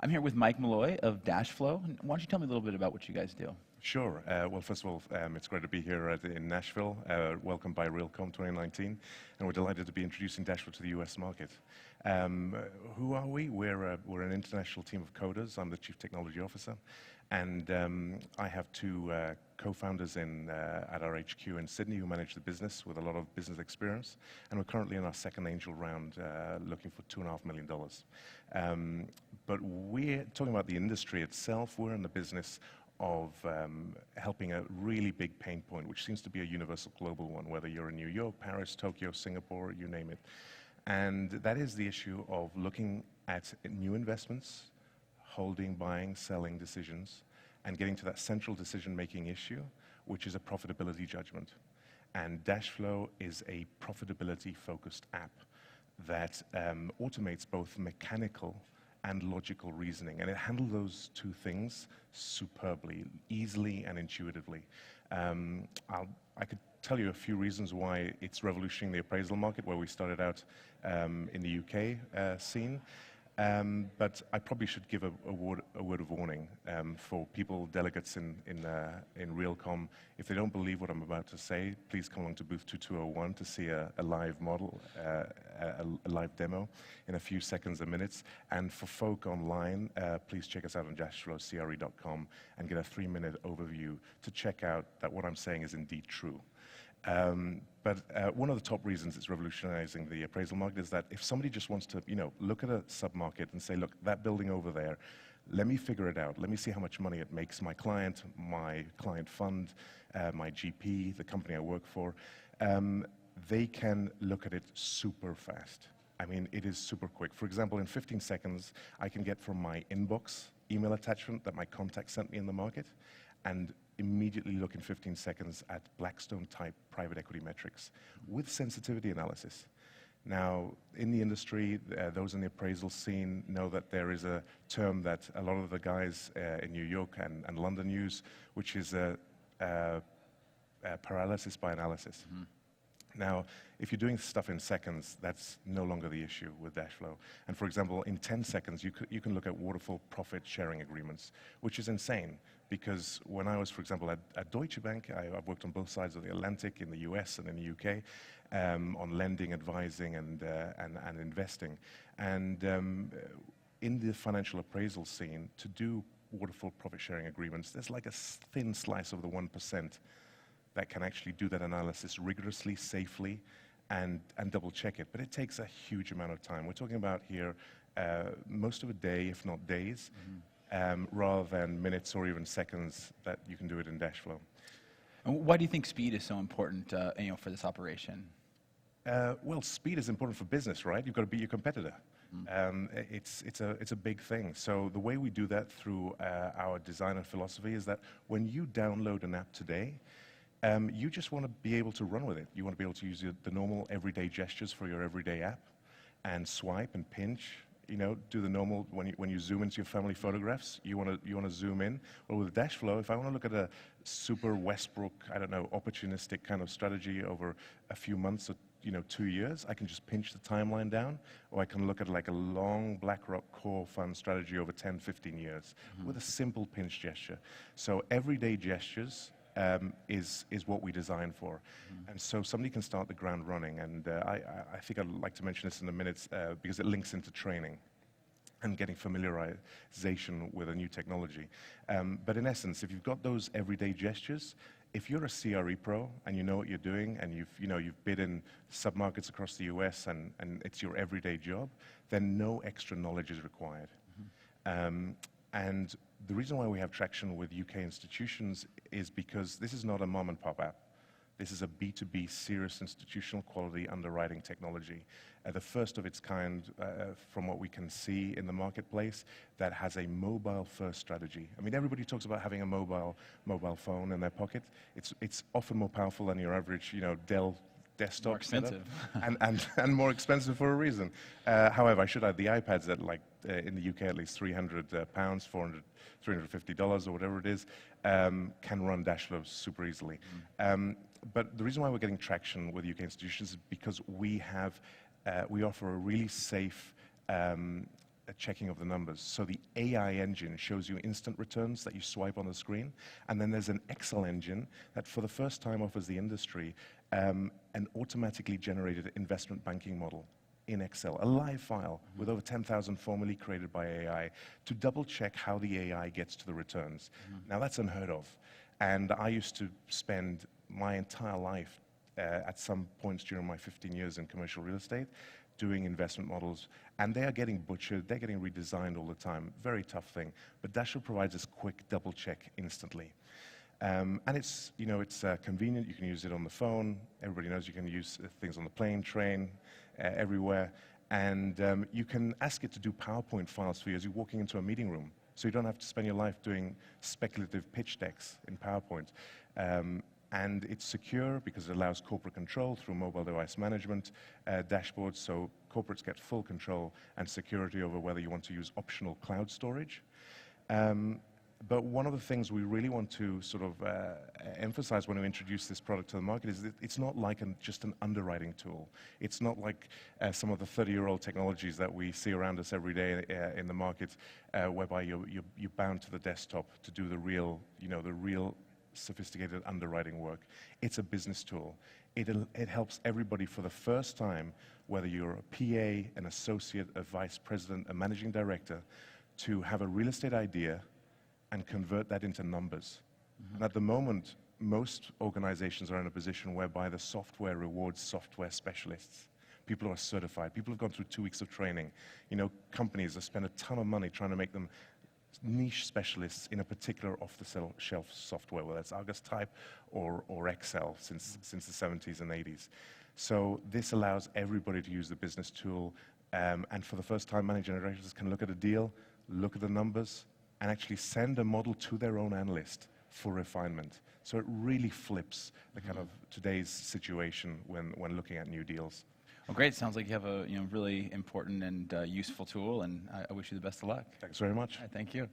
I'm here with Mike Molloy of Dashflow. Why don't you tell me a little bit about what you guys do? Sure. Well, first of all, it's great to be here in Nashville. Welcome by Realcomm 2019, and we're delighted to be introducing Dashflow to the US market. Who are we? We're an international team of coders. I'm the Chief Technology Officer, and I have two co-founders at our HQ in Sydney who manage the business with a lot of business experience, and we're currently in our second angel round looking for $2.5 million. But we're talking about the industry itself. We're in the business of helping a really big pain point, which seems to be a universal global one, whether you're in New York, Paris, Tokyo, Singapore, you name it. And that is the issue of looking at new investments, holding, buying, selling decisions, and getting to that central decision-making issue, which is a profitability judgment. And Dashflow is a profitability-focused app that automates both mechanical and logical reasoning, and it handles those two things superbly, easily and intuitively. I could tell you a few reasons why it's revolutionizing the appraisal market, where we started out in the UK scene. But I probably should give a word of warning for people, delegates in Realcomm. If they don't believe what I'm about to say, please come along to booth 2201 to see a live model, a live demo in a few seconds or minutes. And for folk online, please check us out on dashflowcre.com and get a 3-minute overview to check out that what I'm saying is indeed true. But one of the top reasons it's revolutionizing the appraisal market is that if somebody just wants to, look at a sub-market and say, look, that building over there, let me figure it out. Let me see how much money it makes my client fund, my GP, the company I work for. They can look at it super fast. I mean, it is super quick. For example, in 15 seconds, I can get from my inbox email attachment that my contact sent me in the market, and immediately look in 15 seconds at Blackstone-type private equity metrics with sensitivity analysis. Now, in the industry, those in the appraisal scene know that there is a term that a lot of the guys in New York and London use, which is paralysis by analysis. Mm-hmm. Now, if you're doing stuff in seconds, that's no longer the issue with Dashflow. And for example, in 10 seconds, you can look at waterfall profit sharing agreements, which is insane. Because when I was, for example, at Deutsche Bank, I've worked on both sides of the Atlantic in the US and in the UK, on lending, advising, and investing. And in the financial appraisal scene, to do waterfall profit sharing agreements, there's like a thin slice of the 1% that can actually do that analysis rigorously, safely, and double check it. But it takes a huge amount of time. We're talking about here most of a day, if not days, rather than minutes or even seconds that you can do it in Dashflow. And why do you think speed is so important for this operation? Well, speed is important for business, right? You've got to beat your competitor. It's a big thing. So the way we do that through our design and philosophy is that when you download an app today, you just want to be able to run with it. You want to be able to use the normal everyday gestures for your everyday app and swipe and pinch, do the normal, when you zoom into your family photographs, you want to zoom in. Well, with Dashflow, if I want to look at a super Westbrook, opportunistic kind of strategy over a few months or 2 years, I can just pinch the timeline down, or I can look at like a long BlackRock core fund strategy over 10, 15 years with a simple pinch gesture. So everyday gestures is what we design for. And so somebody can start the ground running, and I think I'd like to mention this in a minute because it links into training and getting familiarization with a new technology. But in essence, if you've got those everyday gestures, if you're a CRE pro and you know what you're doing and you've bid in submarkets across the US and it's your everyday job, then no extra knowledge is required. And the reason why we have traction with UK institutions is because this is not a mom and pop app. This is a B2B serious institutional quality underwriting technology. The first of its kind from what we can see in the marketplace that has a mobile first strategy. I mean, everybody talks about having a mobile phone in their pocket. It's often more powerful than your average, Dell desktop. More expensive. and more expensive for a reason. However, I should add the iPads that in the UK at least £300, $350 or whatever it is, can run Dashflow super easily. But the reason why we're getting traction with UK institutions is because we offer a really safe checking of the numbers. So the AI engine shows you instant returns that you swipe on the screen, and then there's an Excel engine that for the first time offers the industry an automatically generated investment banking model in Excel, a live file with over 10,000 formally created by AI to double check how the AI gets to the returns. Now that's unheard of. And I used to spend my entire life at some points during my 15 years in commercial real estate doing investment models, and they are getting butchered, they're getting redesigned all the time. Very tough thing. But Dashflow provides this quick double check instantly. And it's, it's convenient. You can use it on the phone. Everybody knows you can use things on the plane, train, everywhere. And you can ask it to do PowerPoint files for you as you're walking into a meeting room. So you don't have to spend your life doing speculative pitch decks in PowerPoint. And it's secure because it allows corporate control through mobile device management dashboards, so corporates get full control and security over whether you want to use optional cloud storage. But one of the things we really want to sort of emphasize when we introduce this product to the market is that it's not like just an underwriting tool. It's not like some of the 30-year-old technologies that we see around us every day in the market, whereby you're bound to the desktop to do the real, the real sophisticated underwriting work. It's a business tool. It helps everybody for the first time, whether you're a PA, an associate, a vice president, a managing director, to have a real estate idea and convert that into numbers. And at the moment, most organizations are in a position whereby the software rewards software specialists. People who are certified. People who've gone through 2 weeks of training. Companies have spent a ton of money trying to make them niche specialists in a particular off-the-shelf software, whether it's Argus-type or Excel since the 70s and 80s. So this allows everybody to use the business tool, and for the first time, managing directors can look at a deal, look at the numbers, and actually send a model to their own analyst for refinement. So it really flips the kind of today's situation when looking at new deals. Well, great. Sounds like you have a really important and useful tool, and I wish you the best of luck. Thanks very much. Thank you.